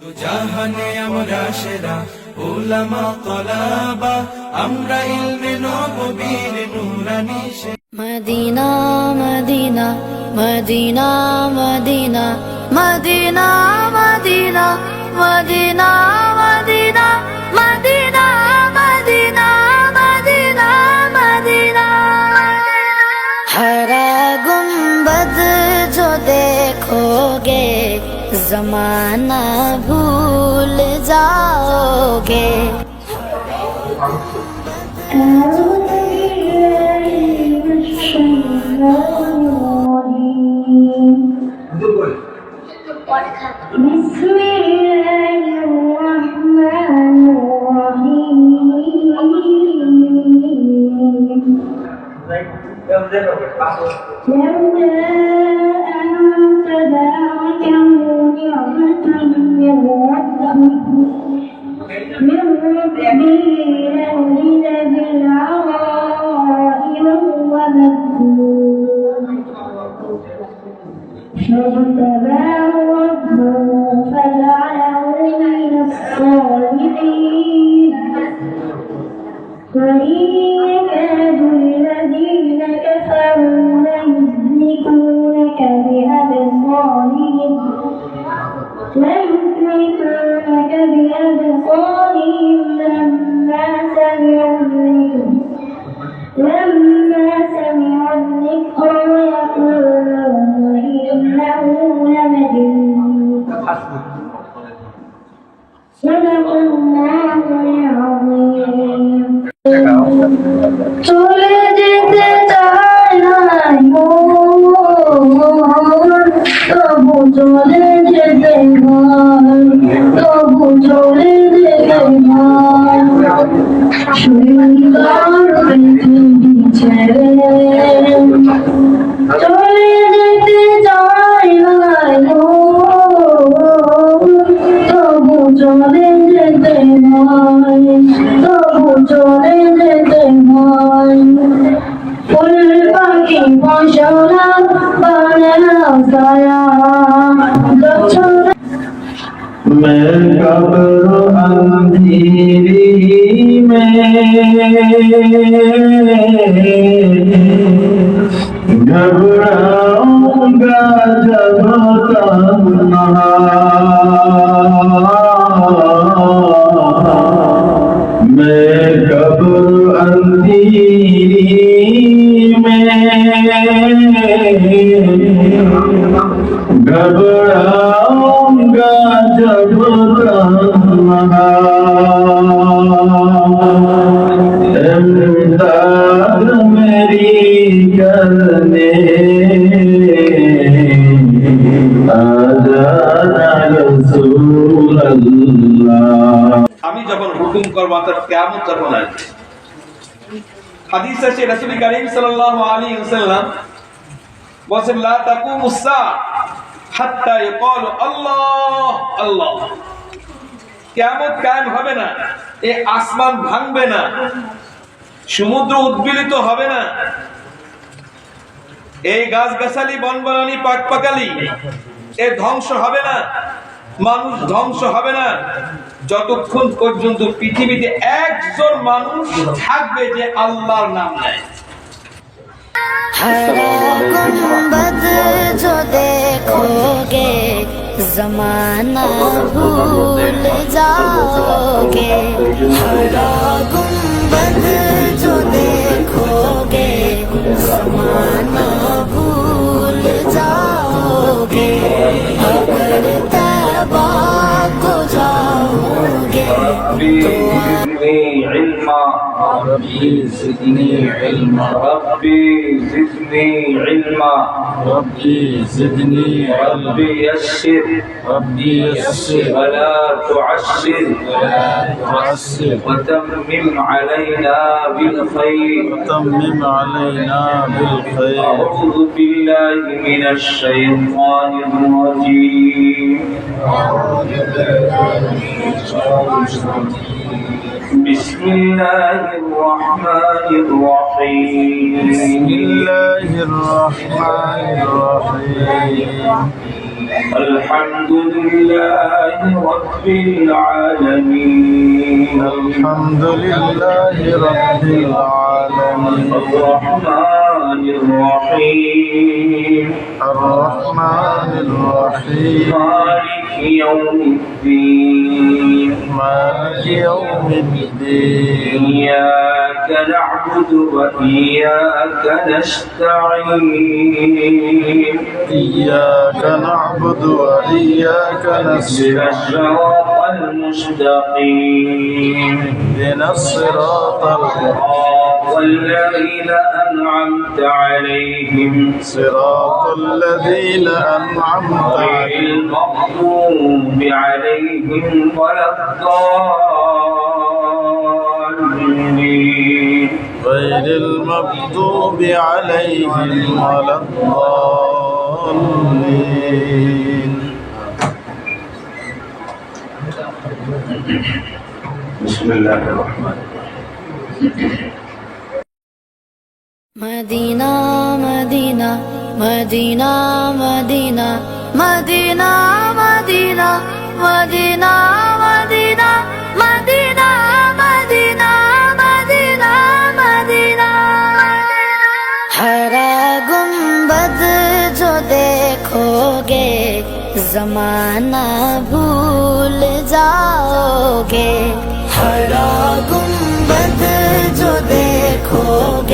জাহানে আমরা সেরা উলামা তলাবা, আমরা ইলমে নববীর নুরানি Medina Medina Medina Medina Medina Medina Medina Medina Medina Medina Medina Medina हरा गुंबद जो देखोगे जमाना भूल जाओगे। لولا أن تداركه نعمة من ربه لنزل بالعراء وهو مذموم فاجتباه ربه فجعله من الصالحين. وإن يكاد الذين كفروا ليزلقونك بأبصارهم لما سمعوا الذكر ويقولون إنه لمجنون. صدق الله العظيم. চলে যেতে চাই না তবু চলে যেতে তবু চলে যেতে সুন্দর পৃথিবী ছেড়ে চলে যেতে চাই না তবু চলে যেতে তবু চলে যেতে ফুল পাখি ফসলা বানেরা সায়া मैं कब्र अंधेरी में घबराऊंगा जब तन्हा, मैं कब्र अंधेरी में घबराऊंगा जब तन्हा, इमदाद मेरी करने आजाना रसूल अल्लाह। আমি যখন হুকুম করব অর্থাৎ কিয়ামত যখন আসবে। হাদিসে আছে রাসূল করিম সাল্লাল্লাহু আলাইহি ওয়াসাল্লাম বলেন লা তাকুমুস সাআ হাত্তা ইয়াকালু আল্লাহ আল্লাহ। কিয়ামত কায়েম হবে না, এই আসমান ভাঙবে না, সমুদ্র উদ্বেলিত হবে না, এই গাছগাছালি বনবনানি পাকপাকালি এ ধ্বংস হবে না, মানুষ ধ্বংস হবে না, যতক্ষণ পর্যন্ত পৃথিবীতে একজন মানুষ থাকবে যে আল্লাহর নাম নেয়। हरा गुंबद जो देखोगे जमाना भूल जाओगे। हरा गुंबद जो देखोगे जमाना भूल जाओगे। अगर तबा को जाओगे ربي زدني علما ربي زدني علما ربي زدني ربي يسر ربي يسر ولا تعسر ولا تعسر وتمم علينا بالخير وتمم علينا بالخير. أعوذ بالله من الشيطان الرجيم. أعوذ بالله من الشيطان الرجيم. بسم الله الرحمن الرحيم. بسم الله الرحمن الرحيم. الحمد لله رب العالمين الحمد لله رب العالمين الرحمن الرحيم الرحمن الرحيم مالك يوم الدين مالك يوم الدين إياك نعبد وإياك نستعين إياك نعبد وإياك اهدنا نستعين الصراط المستقيم اهدنا الصراط صراط الذين أنعمت عليهم صراط الذين أنعمت غير عليهم المغضوب عليهم ولا الضالين غير المغضوب عليهم ولا الضالين بسم الله الرحمن Madina Medina Medina Medina Medina Medina Medina Medina Medina Medina Medina Medina हरा गुंबद जो देखोगे जमाना भूल जाओगे हरा गुंबद जो देखोगे